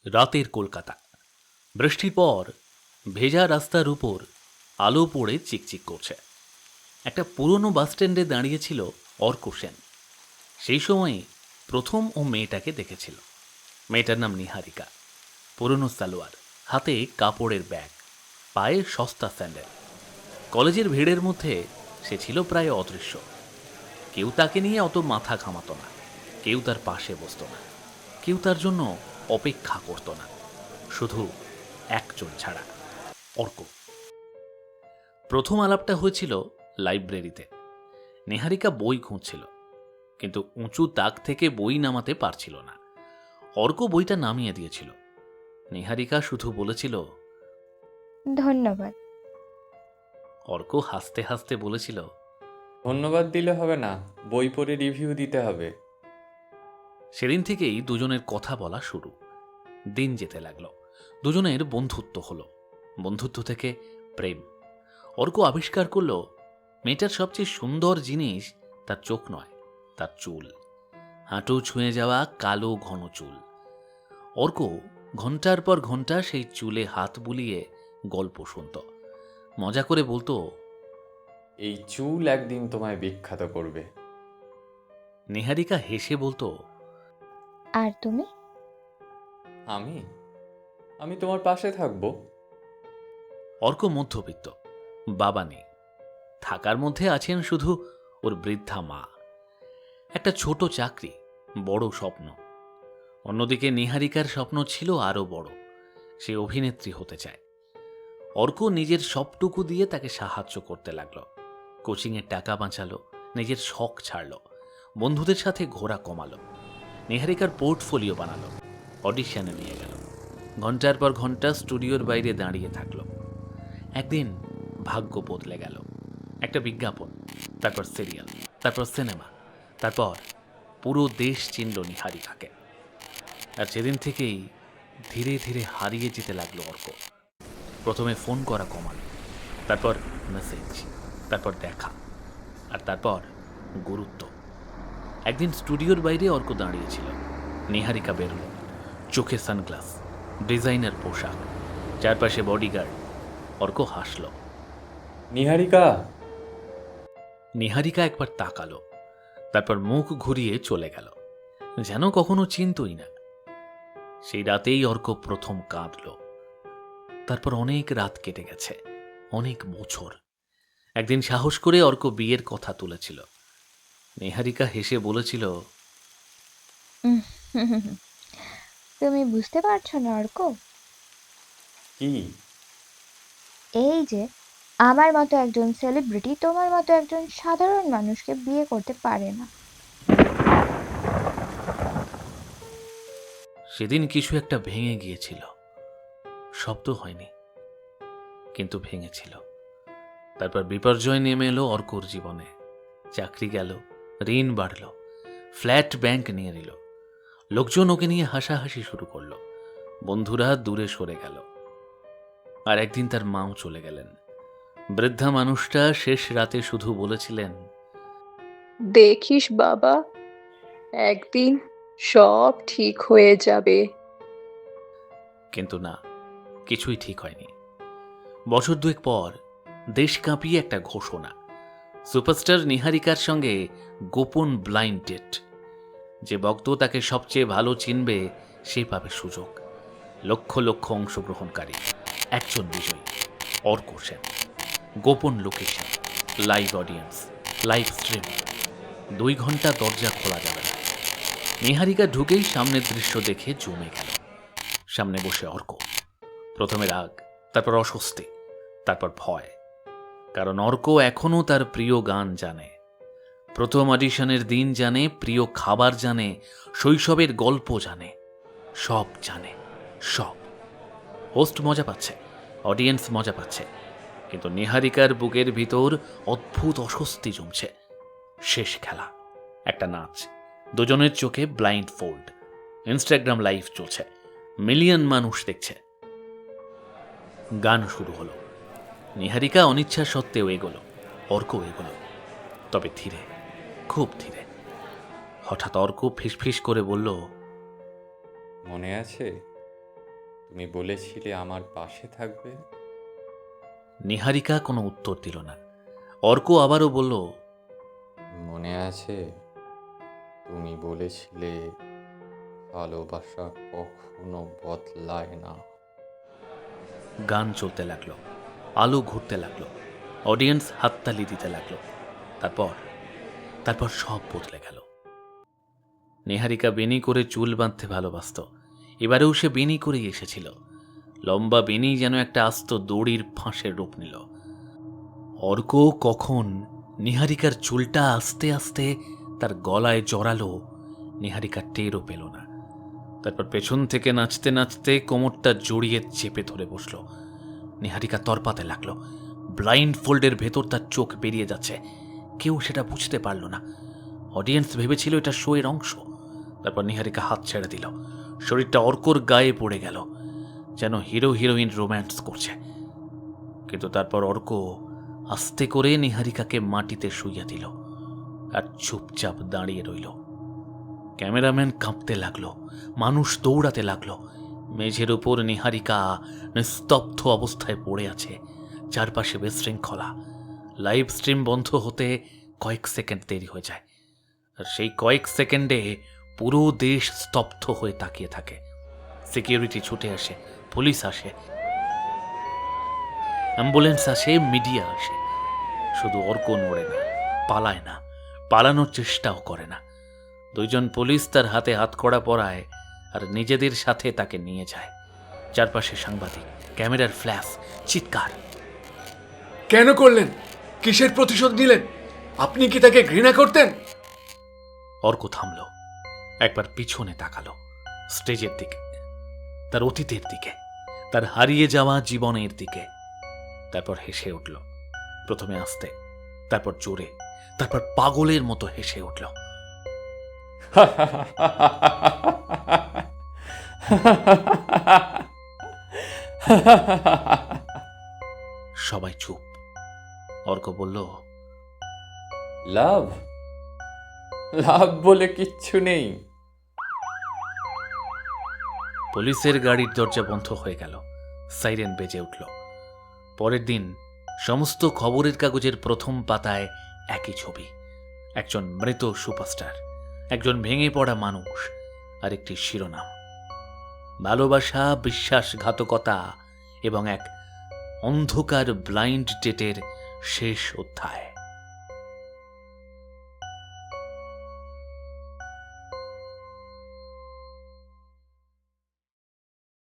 রাতের কলকাতা। বৃষ্টির পর ভেজা রাস্তার উপর আলো পড়ে চিকচিক করছে। একটা পুরনো বাসস্ট্যান্ডে দাঁড়িয়েছিল অর্ক সেন। সেই সময়ে প্রথম ও মেয়েটাকে দেখেছিল। মেয়েটার নাম নিহারিকা। পুরনো সালোয়ার, হাতে কাপড়ের ব্যাগ, পায়ে সস্তা স্যান্ডেল। কলেজের ভিড়ের মধ্যে সে ছিল প্রায় অদৃশ্য। কেউ তাকে নিয়ে অত মাথা ঘামাতো না, কেউ তার পাশে বসতো না, কেউ তার জন্য অপেক্ষা করত না, শুধু একজন ছাড়া, অর্ক। প্রথম আলাপটা হয়েছিল লাইব্রেরিতে। নেহারিকা বই খুঁজছিল, কিন্তু উঁচু তাক থেকে বই নামাতে পারছিল না। অর্ক বইটা নামিয়ে দিয়েছিল। নেহারিকা শুধু বলেছিল, ধন্যবাদ। অর্ক হাসতে হাসতে বলেছিল, ধন্যবাদ দিলে হবে না, বই পড়ে রিভিউ দিতে হবে। সেদিন থেকেই দুজনের কথা বলা শুরু। দিন যেতে লাগলো, দুজনের বন্ধুত্ব হলো। বন্ধুত্ব থেকে প্রেম। অর্ক আবিষ্কার করল মেয়েটার সবচেয়ে সুন্দর জিনিস তার চোখ নয়, তার চুল। হাঁটু ছুঁয়ে যাওয়া কালো ঘন চুল। অর্ক ঘন্টার পর ঘন্টা সেই চুলে হাত বুলিয়ে গল্প শুনত। মজা করে বলতো, এই চুল একদিন তোমায় বিখ্যাত করবে। নেহারিকা হেসে বলতো, আর তুমি? আমি আমি তোমার পাশে থাকবো। অর্ক মধ্যবিত্ত, বাবা নেই। থাকার মধ্যে আছেন শুধু ওর বৃদ্ধা মা। একটা ছোট চাকরি, বড় স্বপ্ন। অন্যদিকে নিহারিকার স্বপ্ন ছিল আরও বড়। সে অভিনেত্রী হতে চায়। অর্ক নিজের সবটুকু দিয়ে তাকে সাহায্য করতে লাগলো। কোচিংয়ের টাকা বাঁচালো, নিজের শখ ছাড়ল, বন্ধুদের সাথে ঘোরা কমালো, নিহারিকার পোর্টফোলিও বানালো, অডিশনে নিয়ে গেল। ঘন্টার পর ঘন্টা স্টুডিওর বাইরে দাঁড়িয়ে থাকলো। একদিন ভাগ্য বদলে গেল। একটা বিজ্ঞাপন, তারপর সিরিয়াল, তারপর সিনেমা, তারপর পুরো দেশ চিনল নিহারিকাকে। আর সেদিন থেকেই ধীরে ধীরে হারিয়ে যেতে লাগলো অর্ক। প্রথমে ফোন করা কমালো, তারপর মেসেজ, তারপর দেখা, আর তারপর গুরুত্ব। একদিন স্টুডিওর বাইরে অর্ক দাঁড়িয়েছিল। নিহারিকা বেরোল, চোখে সানগ্লাস, ডিজাইনার পোশাক, চারপাশে বডিগার্ড। অর্ক হাসল। নিহারিকা। নিহারিকা একবার তাকালো, তারপর মুখ ঘুরিয়ে চলে গেল, যেন কখনো চিনতই না। সেই রাতেই অর্ক প্রথম কাঁদল। তারপর অনেক রাত কেটে গেছে, অনেক বছর। একদিন সাহস করে অর্ক বিয়ের কথা তুলেছিল। নিহারিকা হেসে বলেছিল, উম, তুমি বুঝতে পারছো না অর্ক? কি? এই যে আমার মতো একজন সেলিব্রিটি তোমার মতো একজন সাধারণ মানুষকে বিয়ে করতে পারে না। সেদিন কিছু একটা ভেঙে গিয়েছিল। শব্দ হয়নি, কিন্তু ভেঙেছিল। তারপর বিপর্যয় নেমে এলো অর্কর জীবনে। চাকরি গেল, ঋণ বাড়ল, ফ্ল্যাট ব্যাংক নিয়ে নিল। লোকজন ওকে নিয়ে হাসাহাসি শুরু করলো, বন্ধুরা দূরে সরে গেল। আর একদিন তার মাও চলে গেলেন। বৃদ্ধা মানুষটা শেষ রাতে শুধু বলেছিলেন, দেখিস বাবা, একদিন সব ঠিক হয়ে যাবে। কিন্তু না, কিছুই ঠিক হয়নি। বছর দুয়েক পর দেশ কাঁপিয়ে একটা ঘোষণা, সুপারস্টার নিহারিকার সঙ্গে গোপন ব্লাইন্ড ডেট। যে ভক্ত তাকে সবচেয়ে ভালো চিনবে সে পাবে সুযোগ। লক্ষ লক্ষ অংশগ্রহণকারী, একজন বিজয়ী, অর্ক সেন। গোপন location, live audience, live stream. 2 ঘন্টা দরজা খোলা যাবে না। নিহারিকা ঢুকেই সামনের দৃশ্য দেখে জমে গেল। সামনে বসে অর্ক। প্রথমে রাগ, তারপর অস্বস্তি, তারপর ভয়। কারণ অর্ক এখনও তার প্রিয় গান জানে, প্রথম অডিশনের দিন জানে, প্রিয় খাবার জানে, শৈশবের গল্প জানে, সব জানে, সব। হোস্ট মজা পাচ্ছে, অডিয়েন্স মজা পাচ্ছে, কিন্তু নিহারিকার বুকের ভিতর অদ্ভুত অস্বস্তি জমছে। শেষ খেলা, একটা নাচ, দুজনের চোখে ব্লাইন্ড ফোল্ড। ইনস্টাগ্রাম লাইভ চলছে, মিলিয়ন মানুষ দেখছে। গান শুরু হলো। নিহারিকা অনিচ্ছা সত্ত্বেও এগোলো, অর্ক এগোলো, তবে ধীরে, খুব ধীরে। হঠাৎ অর্ক ফিসফিস করে বলল, মনে আছে তুমি বলেছিলে আমার পাশে থাকবে। নিহারিকা কোনো উত্তর দিল না। অর্ক আবারও বলল, মনে আছে তুমি বলেছিলে ভালোবাসা কখনো বদলায় না। গান চলতে লাগলো, আলো ঘুরতে লাগলো, অডিয়েন্স হাততালি দিতে লাগলো। তারপর সব বদলে গেল। নিহারিকা বেনি করে চুল বাঁধতে ভালোবাসত। এবারেও সে বেনি করেই এসেছিল। লম্বা বেনি যেন একটা আস্ত দড়ির ফাঁসের রূপ নিল। অর্ক কখন নিহারিকার চুলটা আস্তে আস্তে তার গলায় জড়ালো, নিহারিকা টেরও পেল না। তারপর পেছন থেকে নাচতে নাচতে কোমরটা জড়িয়ে চেপে ধরে বসল। নিহারিকা তরপাতে লাগলো। ব্লাইন্ড ফোল্ডের ভেতর তার চোখ বেরিয়ে যাচ্ছে। কেউ সেটা বুঝতে পারল না। অডিয়েন্স ভেবেছিল এটা শো এর অংশ। তারপর নিহারিকা হাত ছেড়ে দিল। শরীরটা অর্কর গায়ে পড়ে গেল, যেন হিরো হিরোইন রোম্যান্স করছে। কিন্তু তারপর অর্ক আস্তে করে নিহারিকাকে মাটিতে শুইয়ে দিল আর চুপচাপ দাঁড়িয়ে রইল। ক্যামেরাম্যান কাঁপতে লাগলো, মানুষ দৌড়াতে লাগলো। মেঝের উপর নিহারিকা নিস্তব্ধ অবস্থায় পড়ে আছে, চারপাশে বিশৃঙ্খলা। লাইভ স্ট্রিম বন্ধ হতে কয়েক সেকেন্ড দেরি হয়ে যায়, আর সেই কয়েক সেকেন্ডে পুরো দেশ স্তব্ধ হয়ে তাকিয়ে থাকে। সিকিউরিটি ছুটে আসে, পুলিশ আসে, অ্যাম্বুলেন্স আসে, মিডিয়া আসে। শুধু অর্ক নড়ে না, পালায় না, পালানোর চেষ্টাও করে না। দুইজন পুলিশ তার হাতে হাতকড়া পরায় আর নিজেদের সাথে তাকে নিয়ে যায়। চারপাশে সাংবাদিক, ক্যামেরার ফ্ল্যাশ, চিৎকার। কেন করলেন? কিসের প্রতিশোধ নিলেন? আপনি কি তাকে ঘৃণা করতেন? অর্ক থামল, একবার পিছনে তাকালো, স্টেজের দিকে, তার অতীতের দিকে, তার হারিয়ে যাওয়া জীবনের দিকে। তারপর হেসে উঠল, প্রথমে আস্তে, তারপর জোরে, তারপর পাগলের মতো হেসে উঠল। সবাই চুপ। অর্ক বলল, লাভ লাভ বলে কিচ্ছু নেই। পুলিশের গাড়ির দরজা বন্ধ হয়ে গেল, সাইরেন বেজে উঠল। পরের দিন সমস্ত খবরের কাগজের প্রথম পাতায় একই ছবি, একজন মৃত সুপারস্টার, একজন ভেঙে পড়া মানুষ, আর একটি শিরোনাম, ভালোবাসা, বিশ্বাসঘাতকতা এবং এক অন্ধকার ব্লাইন্ড ডেটের শেষ অধ্যায়।